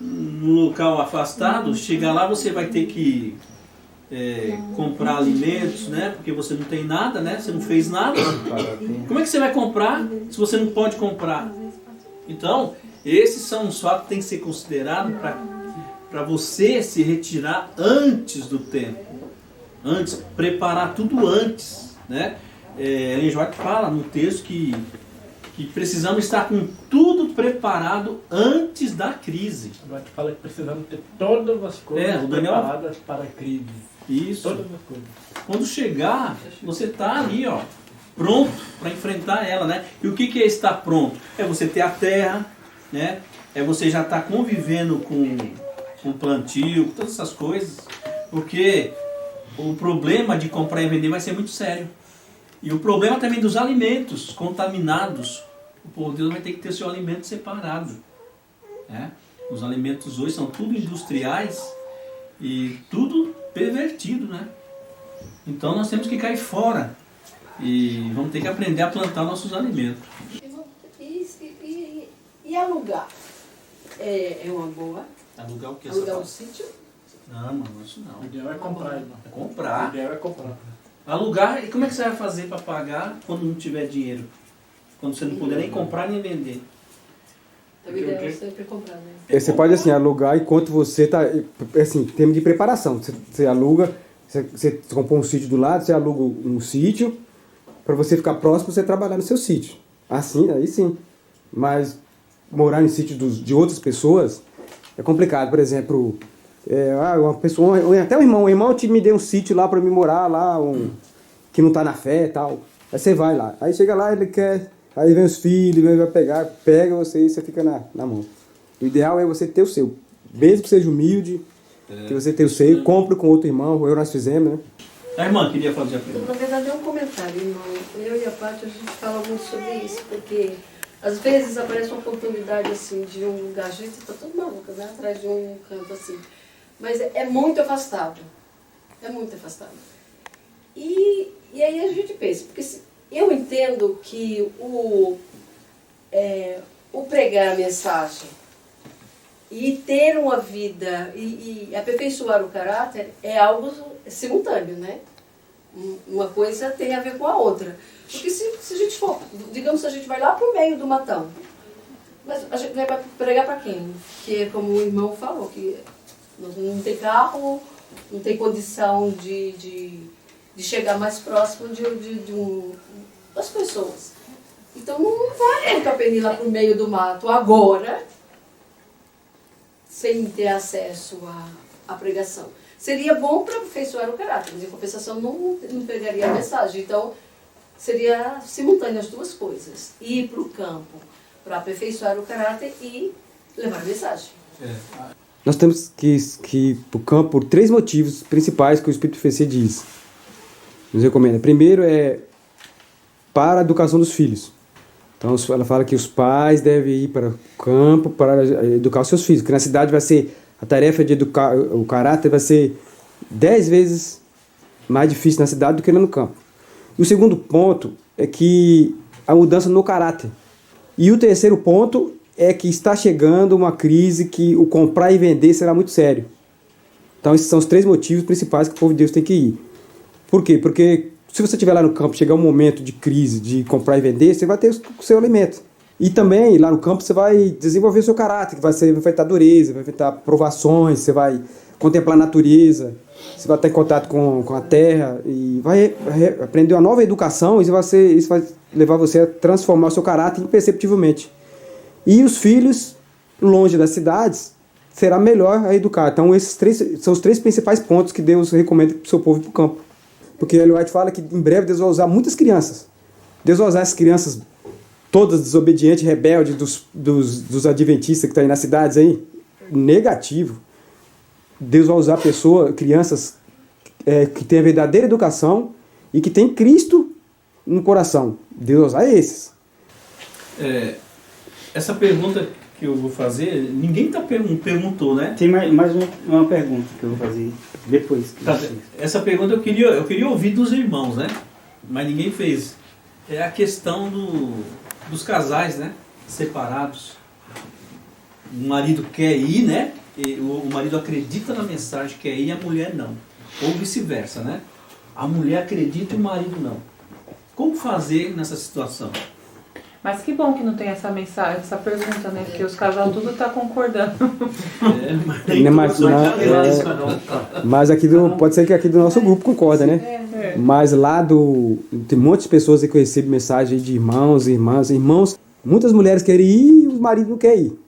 num local afastado? Chegar lá você vai ter que comprar alimentos, né? Porque você não tem nada, né? Você não fez nada. Como é que você vai comprar se você não pode comprar? Então, esses são os fatos que têm que ser considerados para você se retirar antes do tempo. Antes, preparar tudo antes, né? Ellen G. White fala no texto que precisamos estar com tudo preparado antes da crise. A gente fala que precisamos ter todas as coisas preparadas para a crise. Isso. Todas as coisas. Quando chegar, você está ali, ó, pronto para enfrentar ela, né? E o que é estar pronto? É você ter a terra, né? É você já estar convivendo com plantio, com todas essas coisas. Porque o problema de comprar e vender vai ser muito sério. E o problema também dos alimentos contaminados. O povo de Deus vai ter que ter seu alimento separado. Né? Os alimentos hoje são tudo industriais e tudo pervertido, né? Então nós temos que cair fora e vamos ter que aprender a plantar nossos alimentos. E alugar? É uma boa? Alugar o que? Alugar um sítio? Não, mano, isso não. O ideal é comprar, irmão. É comprar. O ideal é comprar. Alugar, e como é que você vai fazer para pagar quando não tiver dinheiro? Quando você não puder nem comprar nem vender? O ideal é sempre comprar, né? Você pode assim, alugar enquanto você está, assim, termo de preparação. Você aluga, você compra um sítio do lado, você aluga um sítio, para você ficar próximo, você trabalhar no seu sítio. Assim, aí sim. Mas morar em sítio de outras pessoas é complicado. Por exemplo, uma pessoa, até um irmão me deu um sítio lá para me morar, lá, que não está na fé e tal. Aí você vai lá. Aí chega lá, ele quer... Aí vem os filhos, vai pegar, pega você e você fica na mão. O ideal é você ter o seu. Mesmo que seja humilde, que você tenha o seu, compre com outro irmão, nós fizemos, né? A irmã queria fazer a pergunta. Na verdade é um comentário, irmão. Eu e a Paty, a gente fala muito sobre isso, porque às vezes aparece uma oportunidade assim de um lugar, a gente está todo maluco, né? Atrás de um canto assim. Mas é muito afastado. É muito afastado. E aí a gente pensa, porque eu entendo que o pregar a mensagem e ter uma vida e aperfeiçoar o caráter é algo simultâneo, né? Uma coisa tem a ver com a outra. Porque se a gente for, digamos que a gente vai lá para o meio do matão, mas a gente vai pregar para quem? Que é como o irmão falou, que não tem carro, não tem condição de chegar mais próximo das pessoas. Então não vai muito a pena ir lá para o meio do mato agora, sem ter acesso à pregação. Seria bom para aperfeiçoar o caráter, mas em compensação não pegaria a mensagem. Então seria simultâneo as duas coisas. Ir para o campo para aperfeiçoar o caráter e levar a mensagem. Nós temos que ir para o campo por 3 motivos principais que o Espírito de Profecia diz. Nos recomenda. Primeiro é para a educação dos filhos. Então ela fala que os pais devem ir para o campo para educar os seus filhos, porque na cidade vai ser, a tarefa de educar o caráter vai ser 10 vezes mais difícil na cidade do que no campo. E o segundo ponto é que a mudança no caráter. E o terceiro ponto é que está chegando uma crise que o comprar e vender será muito sério. Então esses são os 3 motivos principais que o povo de Deus tem que ir. Por quê? Porque se você estiver lá no campo, chegar um momento de crise, de comprar e vender, você vai ter o seu alimento. E também, lá no campo, você vai desenvolver o seu caráter, que vai enfrentar dureza, vai enfrentar provações, você vai contemplar a natureza, você vai estar em contato com a terra, e vai aprender uma nova educação, e isso vai levar você a transformar o seu caráter imperceptivelmente. E os filhos, longe das cidades, será melhor a educar. Então, esses são os 3 principais pontos que Deus recomenda para o seu povo ir para o campo. Porque Ellen White fala que em breve Deus vai usar muitas crianças. Deus vai usar as crianças todas desobedientes, rebeldes dos adventistas que estão aí nas cidades aí? Negativo. Deus vai usar crianças que têm a verdadeira educação e que têm Cristo no coração. Deus vai usar esses. Essa pergunta que eu vou fazer, ninguém perguntou, né? Tem mais uma pergunta que eu vou fazer depois. Essa pergunta eu queria ouvir dos irmãos, né? Mas ninguém fez. É a questão dos casais, né? Separados. O marido quer ir, né? E o marido acredita na mensagem, quer ir, e a mulher não. Ou vice-versa, né? A mulher acredita e o marido não. Como fazer nessa situação? Mas que bom que não tem essa mensagem, essa pergunta, né? Porque os casal tudo tá concordando. Mas aqui pode ser que aqui do nosso grupo concorda, né? Mas lá tem um monte de pessoas aí que eu recebo mensagem de irmãos, muitas mulheres querem ir e o marido não quer ir.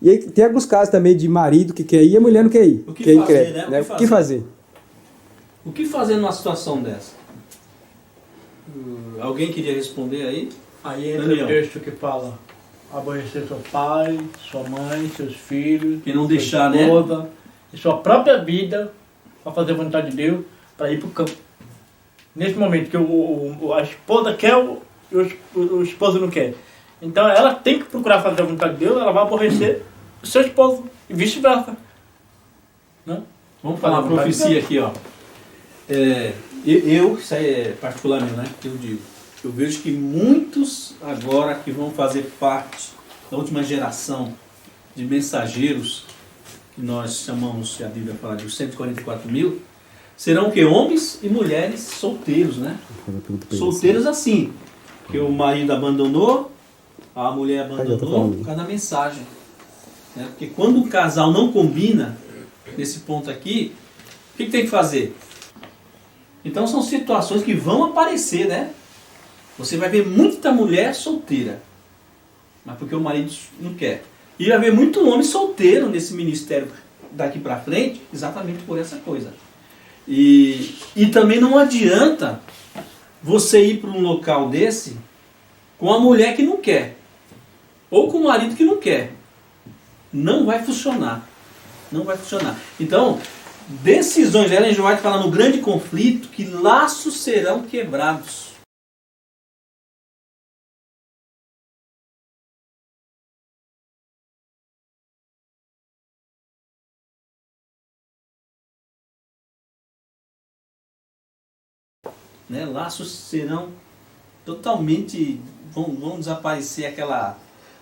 E aí tem alguns casos também de marido que quer ir e a mulher não quer ir. O que fazer, né? O que fazer? O que fazer numa situação dessa? Alguém queria responder aí? Aí entra o texto que fala: aborrecer seu pai, sua mãe, seus filhos, que não deixar, sua esposa, e sua própria vida para fazer a vontade de Deus, para ir para o campo. Nesse momento que a esposa quer, o esposo não quer. Então ela tem que procurar fazer a vontade de Deus, ela vai aborrecer o seu esposo e vice-versa. Né? Vamos falar uma profecia aqui, ó. Isso aí é particularmente, né? Que eu digo. Eu vejo que muitos agora que vão fazer parte da última geração de mensageiros, que nós chamamos, que a Bíblia fala de 144 mil, serão o quê? Homens e mulheres solteiros, né? Solteiros assim, que o marido abandonou, a mulher abandonou por causa da mensagem. Né? Porque quando o casal não combina, nesse ponto aqui, o que tem que fazer? Então são situações que vão aparecer, né? Você vai ver muita mulher solteira, mas porque o marido não quer. E vai ver muito homem solteiro nesse ministério daqui para frente, exatamente por essa coisa. E também não adianta você ir para um local desse com a mulher que não quer, ou com o marido que não quer. Não vai funcionar. Não vai funcionar. Então, decisões, Ellen G. White fala no grande conflito que laços serão quebrados. Né? Laços serão totalmente, vão desaparecer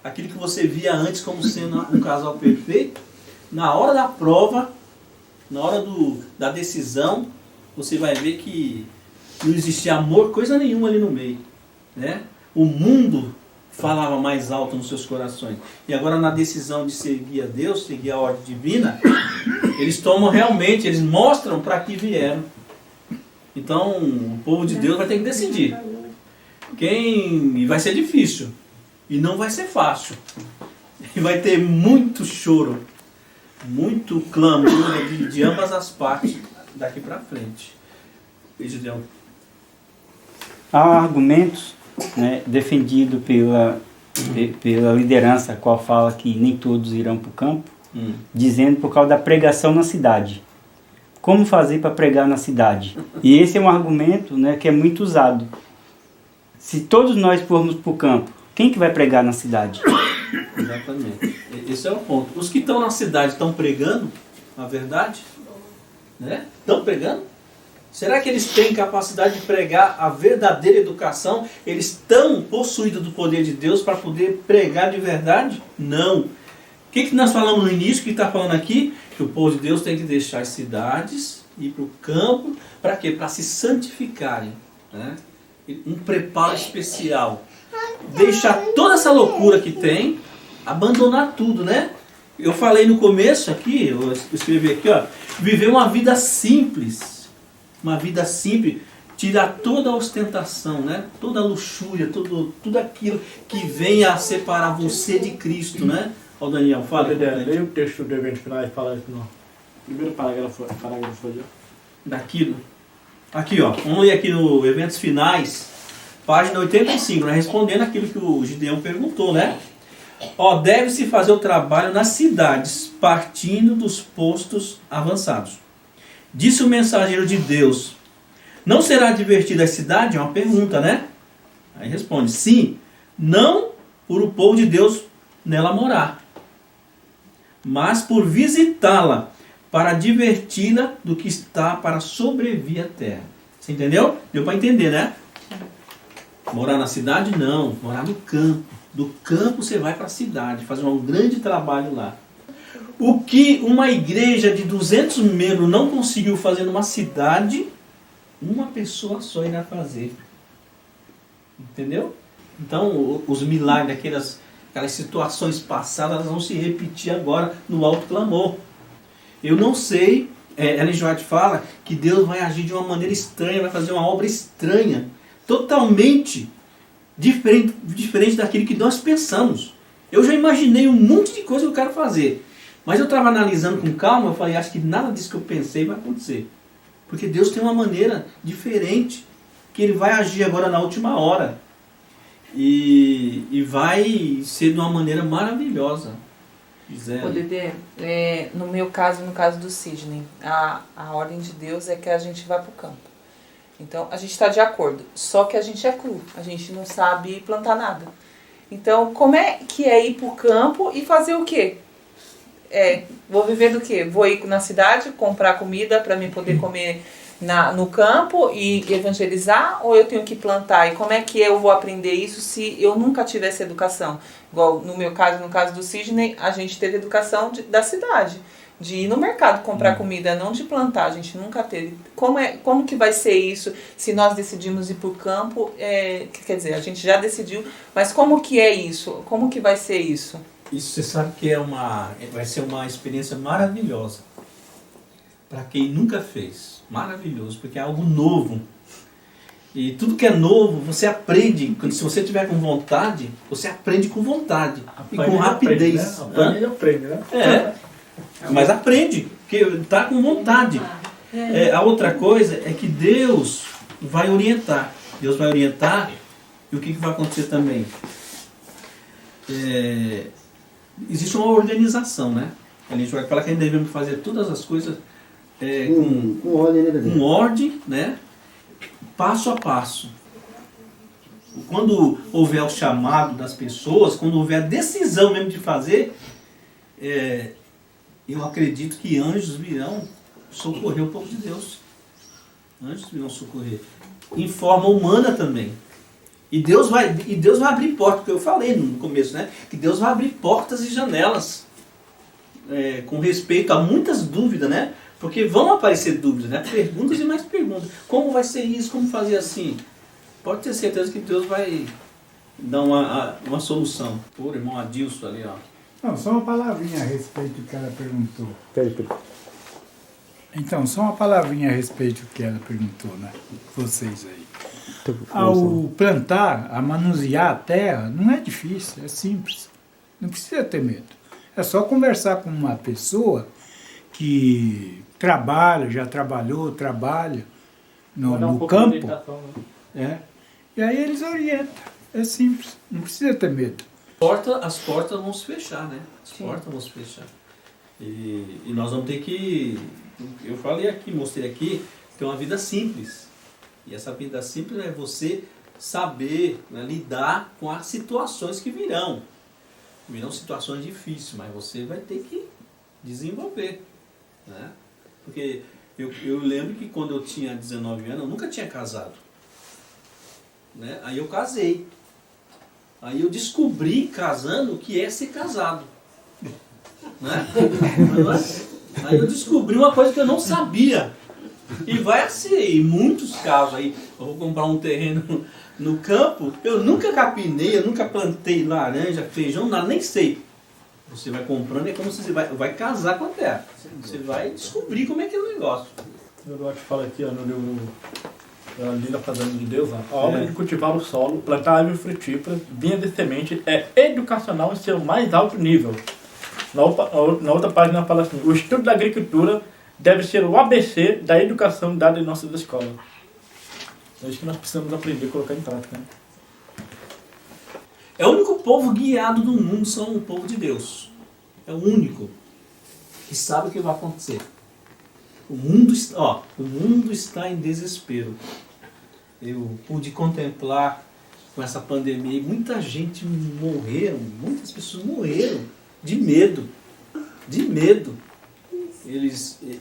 aquilo que você via antes como sendo um casal perfeito. Na hora da prova, na hora da decisão, você vai ver que não existia amor, coisa nenhuma ali no meio. Né? O mundo falava mais alto nos seus corações. E agora na decisão de seguir a Deus, seguir a ordem divina, eles tomam realmente, eles mostram para que vieram. Então, o povo de Deus vai ter que decidir. E vai ser difícil. E não vai ser fácil. E vai ter muito choro, muito clamor de ambas as partes daqui para frente. Gideão. Há argumentos, né, defendidos pela liderança, a qual fala que nem todos irão para o campo, dizendo por causa da pregação na cidade. Como fazer para pregar na cidade? E esse é um argumento, né, que é muito usado. Se todos nós formos para o campo, quem que vai pregar na cidade? Exatamente. Esse é o ponto. Os que estão na cidade estão pregando a verdade? Né? Estão pregando? Será que eles têm capacidade de pregar a verdadeira educação? Eles estão possuídos do poder de Deus para poder pregar de verdade? Não. O que nós falamos no início, que está falando aqui? Que o povo de Deus tem que deixar as cidades, ir para o campo, para quê? Para se santificarem. Né? Um preparo especial. Deixar toda essa loucura que tem, abandonar tudo, né? Eu falei no começo aqui, eu escrevi aqui, ó, viver uma vida simples. Uma vida simples, tirar toda a ostentação, né? Toda a luxúria, tudo aquilo que vem a separar você de Cristo, né? Ó, Daniel, fala. Leia o texto do evento final e fala isso no primeiro parágrafo ali. Daquilo. Aqui, ó. Vamos ler aqui no Eventos Finais. Página 85, né? Respondendo aquilo que o Gideão perguntou, né? Ó, deve-se fazer o trabalho nas cidades, partindo dos postos avançados. Disse o mensageiro de Deus: não será divertida a cidade? É uma pergunta, né? Aí responde: sim, não por o povo de Deus nela morar, mas por visitá-la, para diverti-la do que está para sobrevir à terra. Você entendeu? Deu para entender, né? Morar na cidade, não. Morar no campo. Do campo você vai para a cidade, fazer um grande trabalho lá. O que uma igreja de 200 membros não conseguiu fazer numa cidade, uma pessoa só irá fazer. Entendeu? Então, os milagres, aquelas situações passadas, elas vão se repetir agora no alto clamor. Eu não sei, Ellen G. White fala que Deus vai agir de uma maneira estranha, vai fazer uma obra estranha, totalmente diferente daquilo que nós pensamos. Eu já imaginei um monte de coisa que eu quero fazer, mas eu estava analisando com calma, eu falei, acho que nada disso que eu pensei vai acontecer. Porque Deus tem uma maneira diferente, que Ele vai agir agora na última hora. E vai ser de uma maneira maravilhosa. Ô Dedê, no meu caso, no caso do Sidney, a ordem de Deus é que a gente vá para o campo. Então, a gente está de acordo, só que a gente é cru, a gente não sabe plantar nada. Então, como é que é ir para o campo e fazer o quê? Vou viver do quê? Vou ir na cidade, comprar comida para mim poder comer no campo e evangelizar, ou eu tenho que plantar? E como é que eu vou aprender isso se eu nunca tive essa educação? Igual no meu caso, no caso do Sidney, a gente teve educação da cidade, de ir no mercado comprar comida, não de plantar, a gente nunca teve. Como que vai ser isso se nós decidimos ir para o campo? Quer dizer, a gente já decidiu, mas como que é isso? Como que vai ser isso? Isso você sabe que vai ser uma experiência maravilhosa. Para quem nunca fez. Maravilhoso, porque é algo novo. E tudo que é novo, você aprende. Se você tiver com vontade, você aprende com vontade. E com rapidez. Aprende, né? Mas aprende, porque está com vontade. A outra coisa é que Deus vai orientar. Deus vai orientar. E o que vai acontecer também? Existe uma organização, né? A gente vai falar que devemos fazer todas as coisas com ordem, né? Passo a passo. Quando houver o chamado das pessoas, quando houver a decisão mesmo de fazer, eu acredito que anjos virão socorrer o povo de Deus. Anjos virão socorrer. Em forma humana também. E Deus vai abrir portas, porque eu falei no começo, né? Que Deus vai abrir portas e janelas com respeito a muitas dúvidas, né? Porque vão aparecer dúvidas, né? Perguntas e mais perguntas. Como vai ser isso? Como fazer assim? Pode ter certeza que Deus vai dar uma solução. Pô, irmão Adilson ali, ó. Não, só uma palavrinha a respeito do que ela perguntou. Então, só uma palavrinha a respeito do que ela perguntou, né? Vocês aí. Ao plantar, a manusear a terra, não é difícil, é simples. Não precisa ter medo. É só conversar com uma pessoa que já trabalha no campo. E aí eles orientam. É simples, não precisa ter medo. As portas vão se fechar, né? As portas vão se fechar. E nós vamos ter que, eu falei aqui, mostrei aqui, ter uma vida simples. E essa vida simples é você saber, né, lidar com as situações que virão. Virão situações difíceis, mas você vai ter que desenvolver. Né? Porque eu lembro que quando eu tinha 19 anos, eu nunca tinha casado. Né? Aí eu casei. Aí eu descobri, casando, o que é ser casado. Né? Aí eu descobri uma coisa que eu não sabia. E vai assim, em muitos casos aí, eu vou comprar um terreno no campo, eu nunca capinei, eu nunca plantei laranja, feijão, nada, nem sei. Você vai comprando, é como se você vai casar com a terra. Você vai descobrir como é que é o negócio. O Eduardo fala aqui, ó, no livro Ali na Fazenda de Deus, a obra de cultivar o solo, plantar árvores frutíferas, vinha de semente, é educacional em seu mais alto nível. Na outra página fala assim, o estudo da agricultura deve ser o ABC da educação dada em nossas escolas. É isso que nós precisamos aprender a colocar em prática. Né? É o único povo guiado do mundo, são o povo de Deus. É o único que sabe o que vai acontecer. O mundo está em desespero. Eu pude contemplar com essa pandemia, muita gente morreram, muitas pessoas morreram de medo. De medo.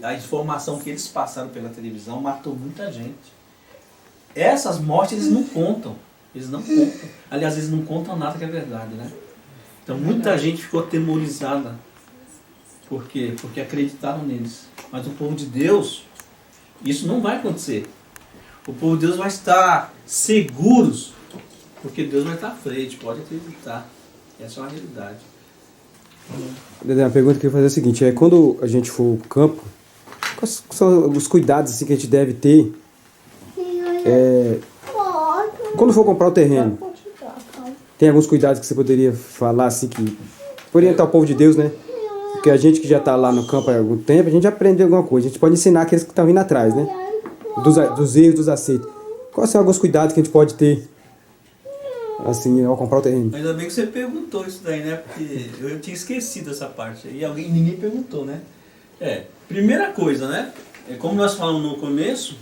A informação que eles passaram pela televisão matou muita gente. Essas mortes eles não contam. Eles não contam. Aliás, eles não contam nada que é verdade, né? Então muita gente ficou atemorizada. Por quê? Porque acreditaram neles. Mas o povo de Deus, isso não vai acontecer. O povo de Deus vai estar seguros, porque Deus vai estar à frente, pode acreditar. Essa é uma realidade. Dedé, a pergunta que eu ia fazer é a seguinte, quando a gente for ao campo, quais são os cuidados assim, que a gente deve ter quando for comprar o terreno? Tem alguns cuidados que você poderia falar assim, que orientar o povo de Deus, né? Porque a gente que já está lá no campo há algum tempo, a gente aprende alguma coisa. A gente pode ensinar aqueles que estão vindo atrás, né? Dos erros, dos acertos. Quais são alguns cuidados que a gente pode ter, assim, ao comprar o terreno? Ainda bem que você perguntou isso daí, né? Porque eu tinha esquecido essa parte aí. Ninguém perguntou, né? Primeira coisa, né? Como nós falamos no começo,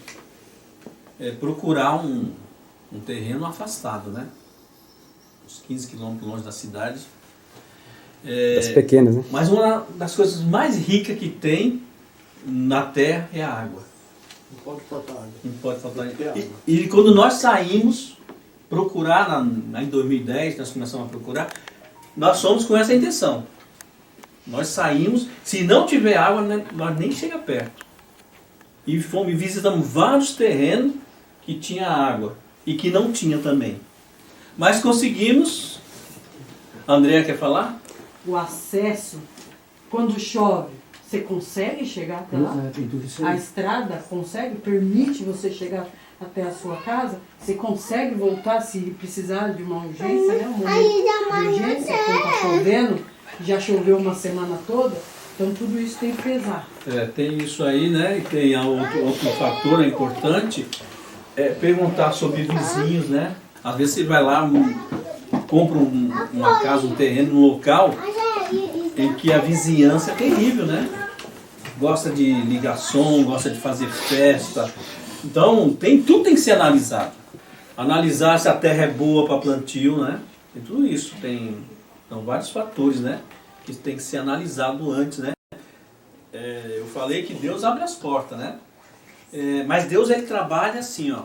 procurar um terreno afastado, né? Uns 15 quilômetros longe da cidade. Das pequenas, né? Mas uma das coisas mais ricas que tem na terra é a água. Não pode faltar água. Não pode faltar água. E quando nós saímos procurar, em 2010, nós começamos a procurar, nós fomos com essa intenção. Nós saímos, se não tiver água, nós nem chega perto. E visitamos vários terrenos que tinha água e que não tinha também. Mas conseguimos. Andréa quer falar? O acesso, quando chove, você consegue chegar até lá? A estrada permite você chegar até a sua casa? Você consegue voltar se precisar de uma urgência, né? Um momento de urgência, quando está chovendo, já choveu uma semana toda, então tudo isso tem que pesar. Tem isso aí, né? E tem outro fator importante, perguntar sobre vizinhos, né? Às vezes você vai lá, compra uma casa, um terreno, um local em que a vizinhança é terrível, né? Gosta de ligação, gosta de fazer festa. Então, tudo tem que ser analisado. Analisar se a terra é boa para plantio, né? Tem tudo isso. Então, vários fatores, né? Que tem que ser analisado antes, né? Eu falei que Deus abre as portas, né? Mas Deus, ele trabalha assim, ó.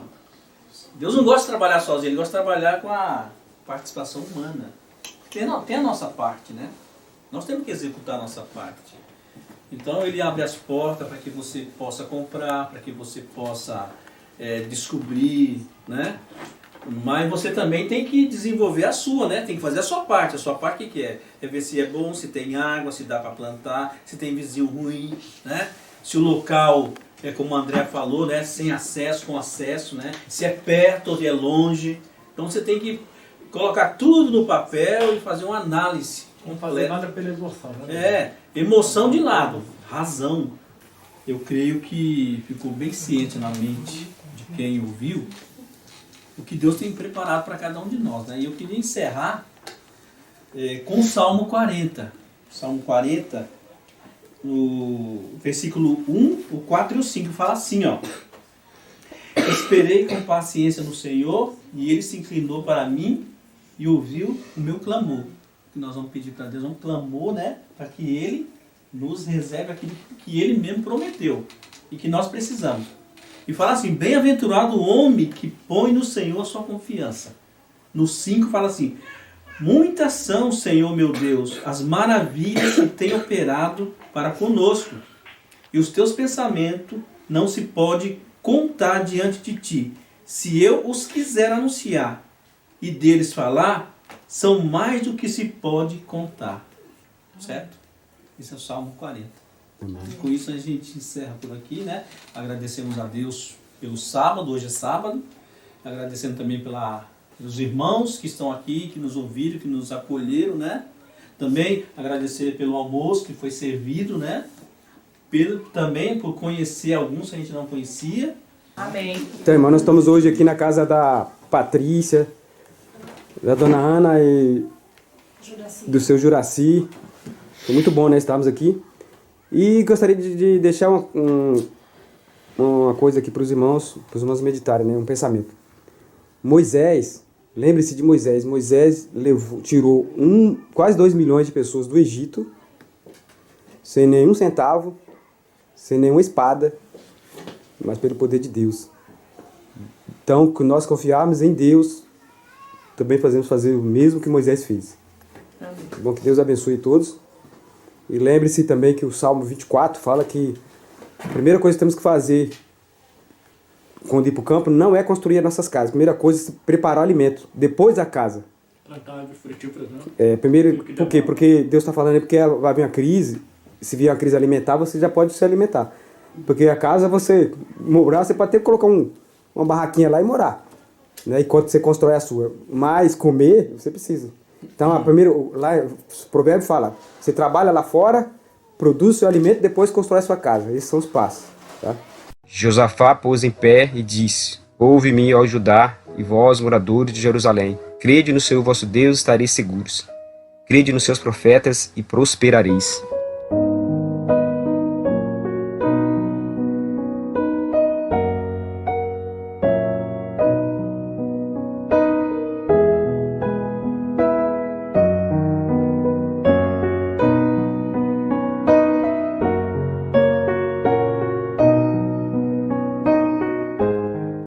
Deus não gosta de trabalhar sozinho, ele gosta de trabalhar com a participação humana. Tem a nossa parte, né? Nós temos que executar a nossa parte. Então ele abre as portas para que você possa comprar, para que você possa descobrir, né? Mas você também tem que desenvolver a sua, né? Tem que fazer a sua parte. A sua parte o que é? É ver se é bom, se tem água, se dá para plantar, se tem vizinho ruim, né? Se o local como o André falou, né? Sem acesso, com acesso, né? Se é perto ou se é longe. Então você tem que colocar tudo no papel e fazer uma análise. Não fazer nada pela emoção, né? Emoção de lado, razão. Eu creio que ficou bem ciente na mente de quem ouviu o que Deus tem preparado para cada um de nós, né? E eu queria encerrar com o Salmo 40. Salmo 40, no versículo 1, o 4 e o 5, fala assim, ó. Esperei com paciência no Senhor, e Ele se inclinou para mim e ouviu o meu clamor. Que nós vamos pedir para Deus um clamor, né? Para que Ele nos reserve aquilo que Ele mesmo prometeu e que nós precisamos. E fala assim, bem-aventurado o homem que põe no Senhor a sua confiança. No 5 fala assim, muitas são, Senhor meu Deus, as maravilhas que tem operado para conosco, e os teus pensamentos não se pode contar diante de ti. Se eu os quiser anunciar e deles falar, são mais do que se pode contar. Certo? Esse é o Salmo 40. E com isso a gente encerra por aqui, né? Agradecemos a Deus pelo sábado, hoje é sábado. Agradecendo também pelos irmãos que estão aqui, que nos ouviram, que nos acolheram, né? Também agradecer pelo almoço que foi servido, né? Também por conhecer alguns que a gente não conhecia, Amém. Então, irmão, nós estamos hoje aqui na casa da Patrícia, da dona Ana e do seu Juraci. Foi muito bom, né, estarmos aqui. E gostaria de deixar uma coisa aqui para os irmãos meditarem, né, um pensamento. Moisés, lembre-se de Moisés. Moisés tirou quase 2 milhões de pessoas do Egito, sem nenhum centavo, sem nenhuma espada, mas pelo poder de Deus. Então, que nós confiarmos em Deus, também fazemos fazer o mesmo que Moisés fez. Bom, que Deus abençoe todos. E lembre-se também que o Salmo 24 fala que a primeira coisa que temos que fazer quando ir para o campo não é construir as nossas casas. A primeira coisa é preparar o alimento, depois a casa. Plantar frutíferas, não? Primeiro, por quê? Porque Deus está falando porque vai vir uma crise. Se vier uma crise alimentar, você já pode se alimentar. Porque a casa, você morar, você pode ter que colocar uma barraquinha lá e morar, né? Enquanto você constrói a sua. Mas comer, você precisa. Então, primeiro, lá, o provérbio fala, você trabalha lá fora, produz seu alimento, depois constrói a sua casa. Esses são os passos. Tá? Josafá pôs em pé e disse: Ouve-me, ó Judá, e vós, moradores de Jerusalém. Crede no Senhor vosso Deus, estareis seguros. Crede nos seus profetas e prosperareis.